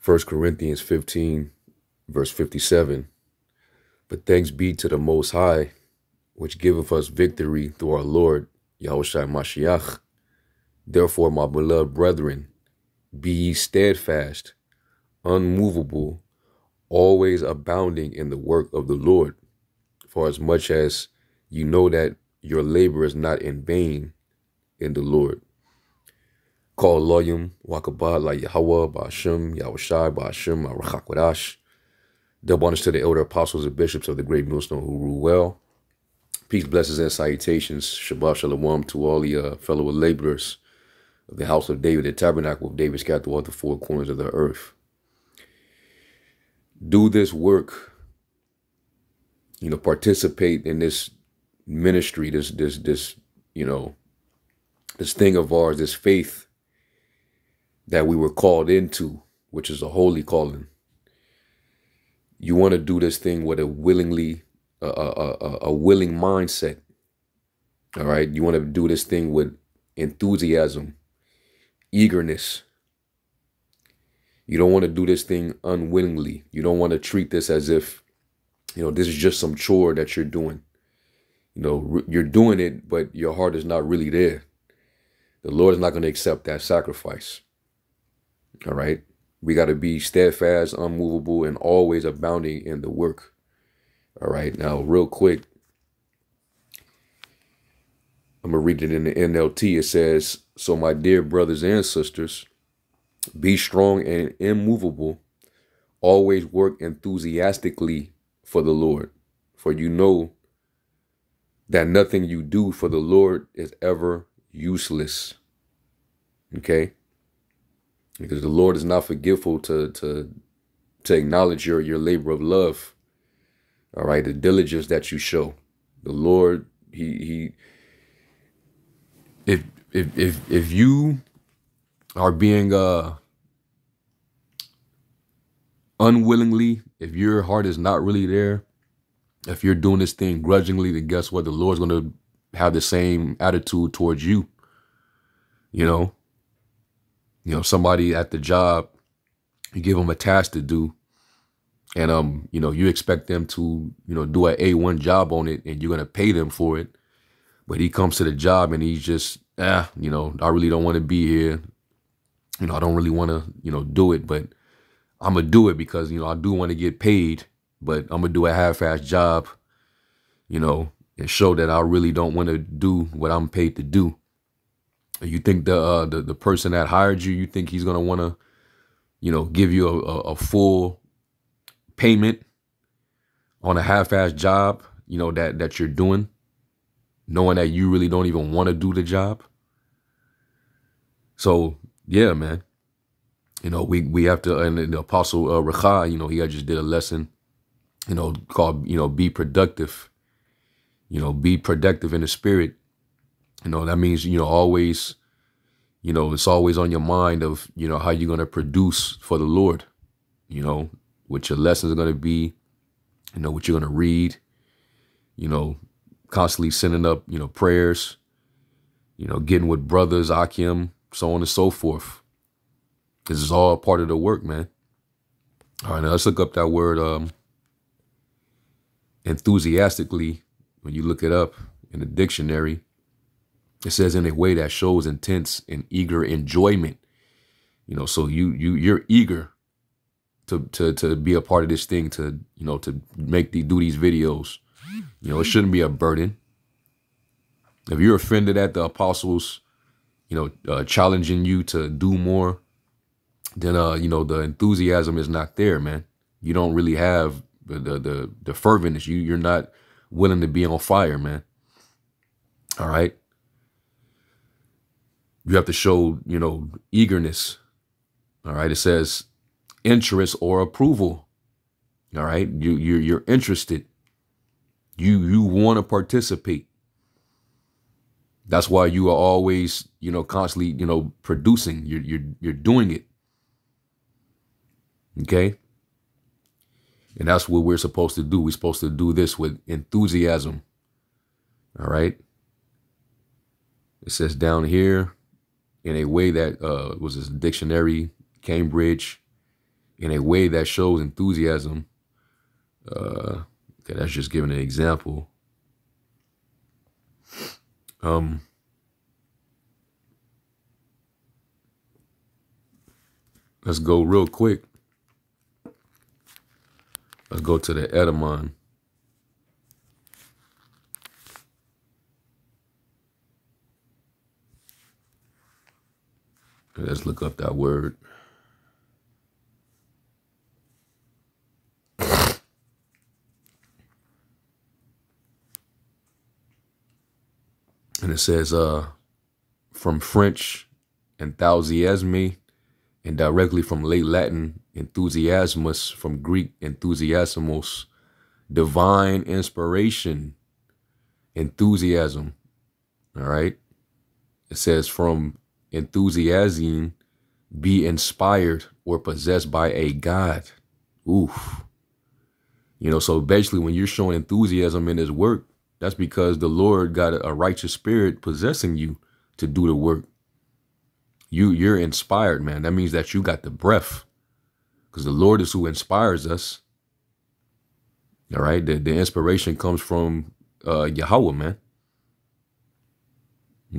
First Corinthians 15, verse 57. But thanks be to the Most High, which giveth us victory through our Lord, Yahushua Mashiach. Therefore, my beloved brethren, be ye steadfast, unmovable, always abounding in the work of the Lord, for as much as you know that your labor is not in vain in the Lord. Call Loyum, Wakabah, La Yahweh, Ba'ashem, Yahushai, Ba'ashem, Arachakwadash. Double honors to the elder apostles and bishops of the great millstone who rule well. Peace, blessings, and salutations. Shabbat Shalom to all the fellow laborers of the house of David, the tabernacle of David, scattered throughout the four corners of the earth. Do this work, participate in this ministry, this thing of ours, this faith that we were called into, which is a holy calling. You want to do this thing with a willing mindset. All right. You want to do this thing with enthusiasm, eagerness. You don't want to do this thing unwillingly. You don't want to treat this as if, this is just some chore that you're doing. You're doing it, but your heart is not really there. The Lord is not going to accept that sacrifice. All right. We got to be steadfast, unmovable, and always abounding in the work. All right. Now, real quick, I'm going to read it in the NLT. It says, so my dear brothers and sisters, be strong and immovable. Always work enthusiastically for the Lord. For you know that nothing you do for the Lord is ever useless. Okay? Because the Lord is not forgetful to acknowledge your labor of love. All right, the diligence that you show. The Lord, if you are being unwillingly, if your heart is not really there, if you're doing this thing grudgingly, then guess what? The Lord's going to have the same attitude towards you. Somebody at the job, you give them a task to do, and you expect them to do an A1 job on it, and you're gonna pay them for it. But he comes to the job and he's just I really don't want to be here. I don't really want to do it, but I'm gonna do it because I do want to get paid. But I'm gonna do a half-assed job, and show that I really don't want to do what I'm paid to do. You think the person that hired you, you think he's gonna want to, give you a full payment on a half-assed job, that you're doing, knowing that you really don't even want to do the job. So yeah, man, we have to. And the Apostle Recha, he just did a lesson, called be productive. Be productive in the spirit. That means, always, it's always on your mind of, how you're going to produce for the Lord, what your lessons are going to be, what you're going to read, constantly sending up, prayers, getting with brothers, Akim, so on and so forth. This is all part of the work, man. All right, now let's look up that word enthusiastically. When you look it up in the dictionary, it says in a way that shows intense and eager enjoyment. So you're eager to be a part of this thing, to do these videos. It shouldn't be a burden. If you're offended at the apostles, challenging you to do more, then the enthusiasm is not there, man. You don't really have the ferventness. You're not willing to be on fire, man. All right. You have to show, eagerness. All right. It says interest or approval. All right. You're interested. You want to participate. That's why you are always, constantly, producing. You're doing it. Okay. And that's what we're supposed to do. We're supposed to do this with enthusiasm. All right. It says down here, in a way that was this dictionary, Cambridge, in a way that shows enthusiasm. Okay, that's just giving an example. Let's go real quick. Let's go to the etymon. Let's look up that word. And it says, from French, enthusiasme, and directly from late Latin, enthusiasmus, from Greek, enthusiasmos, divine inspiration, enthusiasm. All right. It says from enthusiasm, be inspired or possessed by a God. Oof. You know, so basically when you're showing enthusiasm in his work, that's because the Lord got a righteous spirit possessing you to do the work. You're inspired, man. That means that you got the breath, because the Lord is who inspires us. All right. The inspiration comes from Yahweh, man.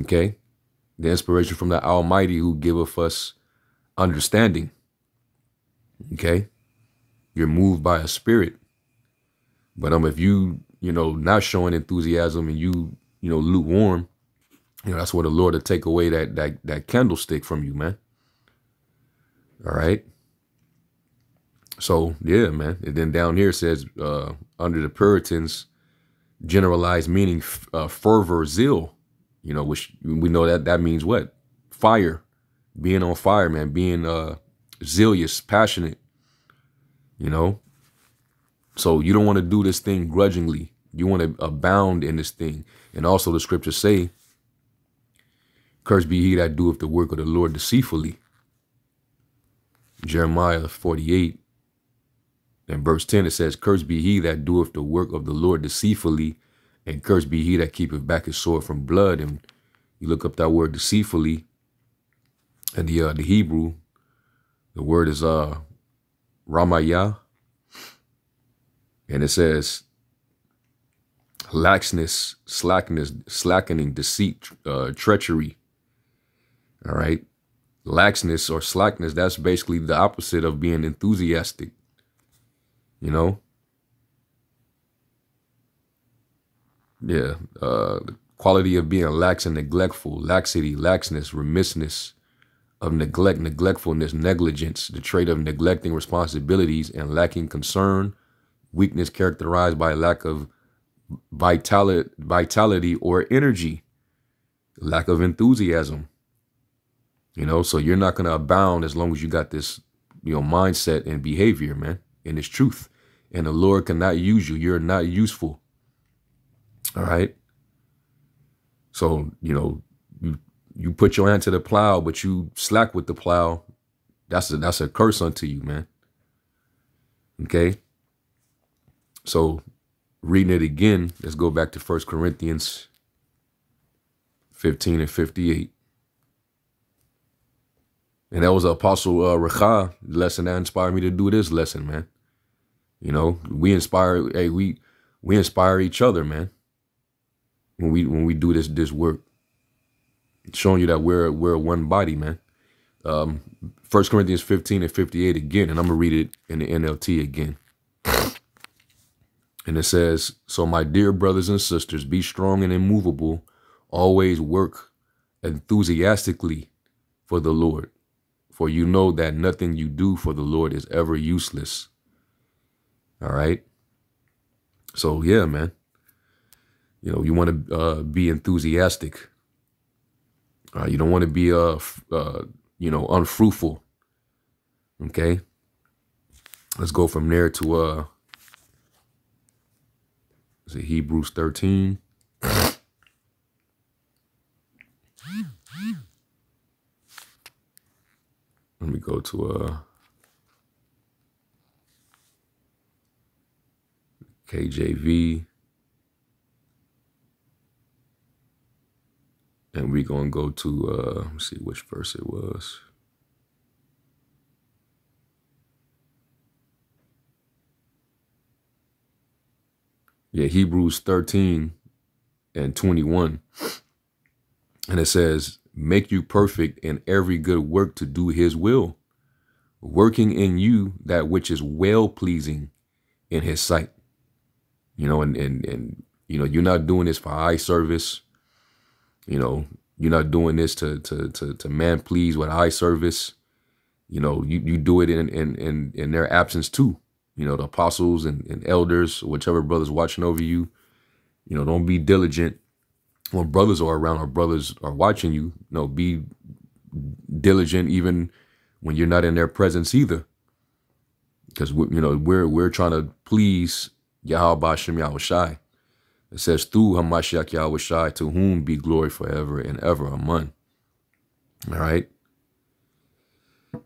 Okay. The inspiration from the Almighty who giveth us understanding. Okay. You're moved by a spirit. But if you not showing enthusiasm and you lukewarm, that's where the Lord will take away that candlestick from you, man. All right. So yeah, man. And then down here it says under the Puritans, generalized meaning fervor, zeal, which we know that means what? Fire, being on fire, man, being zealous, passionate, So you don't want to do this thing grudgingly. You want to abound in this thing. And also the scriptures say, cursed be he that doeth the work of the Lord deceitfully. Jeremiah 48 and verse 10, it says, cursed be he that doeth the work of the Lord deceitfully, and cursed be he that keepeth back his sword from blood. And you look up that word deceitfully, and the Hebrew, the word is Ramayah. And it says laxness, slackness, slackening, deceit, treachery. All right. Laxness or slackness, that's basically the opposite of being enthusiastic. Yeah. The quality of being lax and neglectful, laxity, laxness, remissness of neglect, neglectfulness, negligence, the trait of neglecting responsibilities and lacking concern, weakness characterized by lack of vitality or energy, lack of enthusiasm. So you're not going to abound as long as you got this, mindset and behavior, man, and it's truth. And the Lord cannot use you. You're not useful. All right. So, you put your hand to the plow, but you slack with the plow. That's a curse unto you, man. Okay. So reading it again, let's go back to 1 Corinthians 15 and 58. And that was Apostle Recha lesson that inspired me to do this lesson, man. We inspire, we inspire each other, man. When we do this work, it's showing you that we're one body, man. 1 Corinthians 15 and 58 again, and I'm gonna read it in the NLT again. And it says, so my dear brothers and sisters, be strong and immovable, always work enthusiastically for the Lord, for you know that nothing you do for the Lord is ever useless. All right. So yeah, man. You want to be enthusiastic. You don't want to be unfruitful. Okay. Let's go from there to is it Hebrews 13? Let me go to KJV. And we're going to go to, let's see which verse it was. Yeah, Hebrews 13 and 21. And it says, make you perfect in every good work to do his will, working in you that which is well pleasing in his sight. You know, and you know, you're not doing this for eye service. You know, you're not doing this to man please with eye service. You know, you do it in their absence too. You know, the apostles and elders, whichever brothers watching over you. You know, don't be diligent when brothers are around or brothers are watching you. No, be diligent even when you're not in their presence either. Because, you know, we're trying to please Yahweh Bashem Yahushai. It says, through Hamashiach Yahushai, to whom be glory forever and ever. Amen. All right.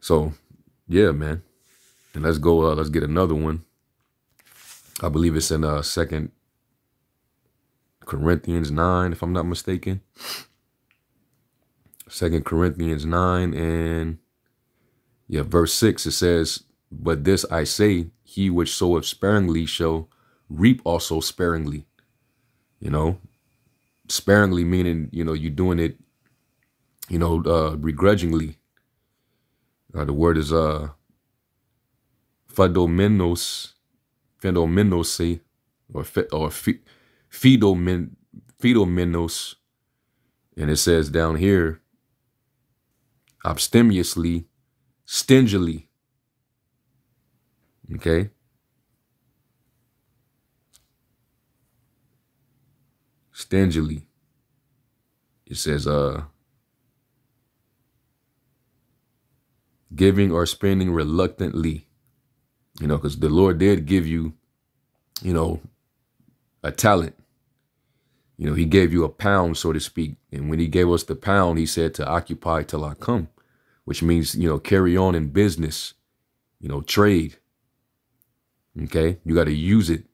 So, yeah, man. And let's go, let's get another one. I believe it's in 2 Corinthians 9, if I'm not mistaken. 2 Corinthians 9 and, yeah, verse 6, it says, but this I say, he which soweth sparingly shall reap also sparingly. You know, sparingly meaning, you know, you're doing it, you know, begrudgingly. The word is fidomenos, or fidomenos, and it says down here, abstemiously, stingily. Okay. Stingily. It says, giving or spending reluctantly, you know, because the Lord did give you, you know, a talent. You know, he gave you a pound, so to speak. And when he gave us the pound, he said to occupy till I come, which means, you know, carry on in business, you know, trade. Okay. You got to use it.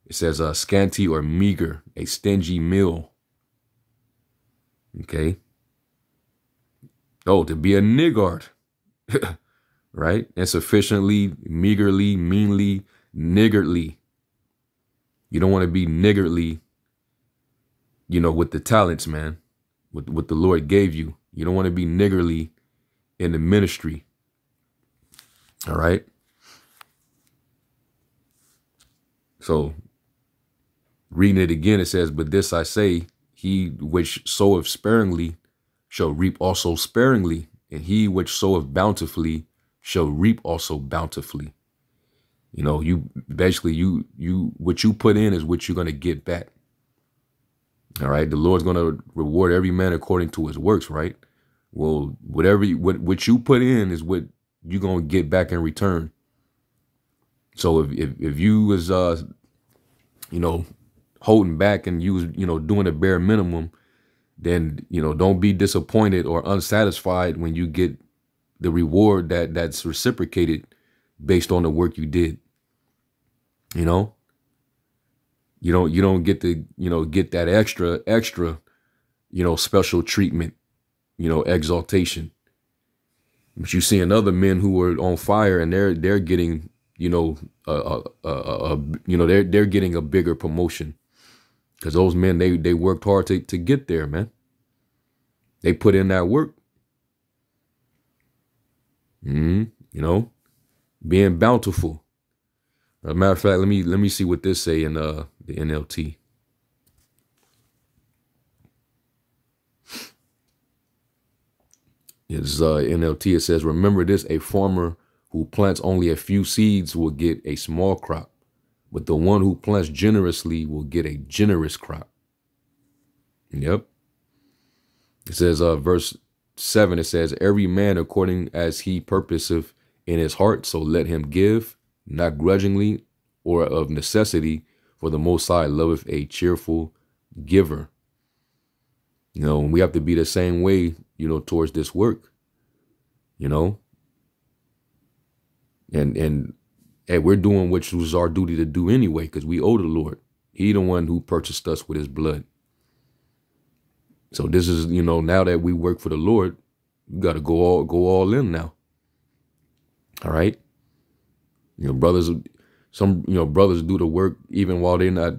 It says scanty or meager, a stingy meal. Okay. Oh, to be a niggard. Right? Insufficiently, meagerly, meanly, niggardly. You don't want to be niggardly, you know, with the talents, man, with what the Lord gave you. You don't want to be niggardly in the ministry. All right. So reading it again, it says, but this I say, he which soweth sparingly shall reap also sparingly, and he which soweth bountifully shall reap also bountifully. You know, you basically, what you put in is what you're going to get back. All right. The Lord's going to reward every man according to his works, right? Well, what you put in is what you're going to get back in return. So if you was, you know, holding back and you was, you know, doing a bare minimum, then, you know, don't be disappointed or unsatisfied when you get the reward that's reciprocated based on the work you did. You know, you don't get to, you know, get that extra, you know, special treatment, you know, exaltation. But you see other men who are on fire and they're getting, you know, you know, they're getting a bigger promotion because those men, they worked hard to get there, man. They put in that work. You know, being bountiful. As a matter of fact, let me see what this say in the NLT. It's NLT. It says, remember this, a farmer who plants only a few seeds will get a small crop, but the one who plants generously will get a generous crop. Yep. It says, verse 7, it says, every man according as he purposeth in his heart, so let him give, not grudgingly or of necessity, for the Most High loveth a cheerful giver. You know, we have to be the same way, you know, towards this work, you know, and we're doing what was our duty to do anyway, because we owe the Lord. He the one who purchased us with his blood. So this is, you know, now that we work for the Lord, you got to go all in now. All right. You know, brothers, Some, brothers do the work even while they're not,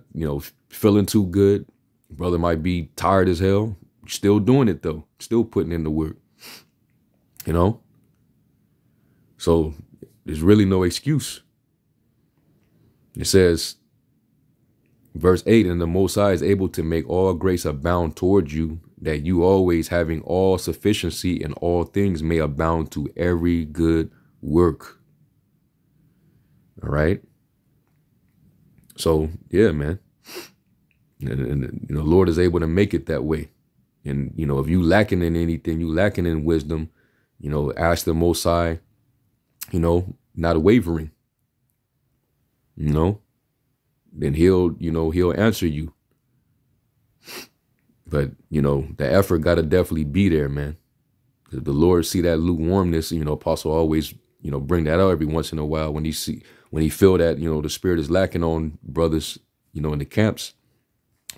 feeling too good. Brother might be tired as hell, still doing it though, still putting in the work, So there's really no excuse. It says, verse 8, and the Most High is able to make all grace abound towards you, that you always having all sufficiency in all things may abound to every good work. All right. So, yeah, man. And the Lord is able to make it that way. And, if you lacking in anything, you lacking in wisdom, ask the Most High, not wavering, then he'll answer you. But, the effort got to definitely be there, man. The Lord see that lukewarmness, Apostle always, bring that out every once in a while when he feel that, the Spirit is lacking on brothers, in the camps.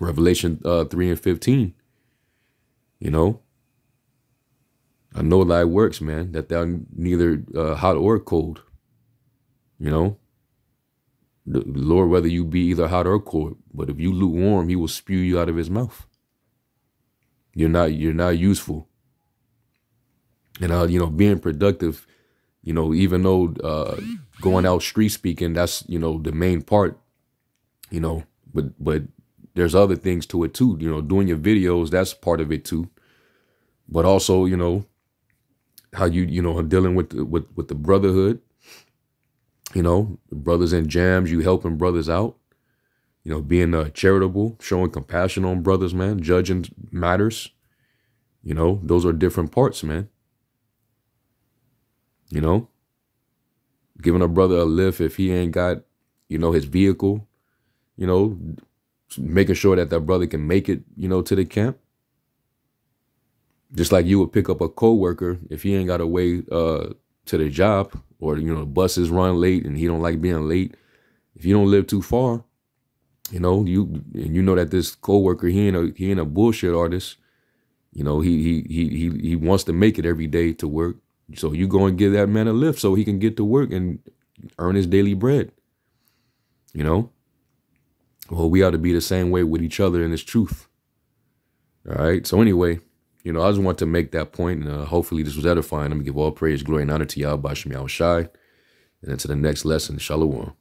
Revelation 3:15, I know thy works, man, that thou neither hot or cold, The Lord, whether you be either hot or cold, but if you lukewarm, he will spew you out of his mouth. You're not useful. And, being productive, even though going out street speaking, that's, the main part, but there's other things to it too. Doing your videos, that's part of it too. But also, how you, dealing with the brotherhood, brothers in jams, you helping brothers out, being charitable, showing compassion on brothers, man, judging matters, those are different parts, man. Giving a brother a lift if he ain't got, his vehicle, making sure that brother can make it, to the camp. Just like you would pick up a coworker if he ain't got a way to the job, or, the buses run late and he don't like being late. If you don't live too far, you know that this coworker, he ain't a bullshit artist. He wants to make it every day to work. So you go and give that man a lift so he can get to work and earn his daily bread. Well, we ought to be the same way with each other in this truth. All right. So anyway, I just want to make that point, and hopefully this was edifying. I'm going to give all praise, glory, and honor to Yahweh Shem Yahushai. And then to the next lesson, Shalom.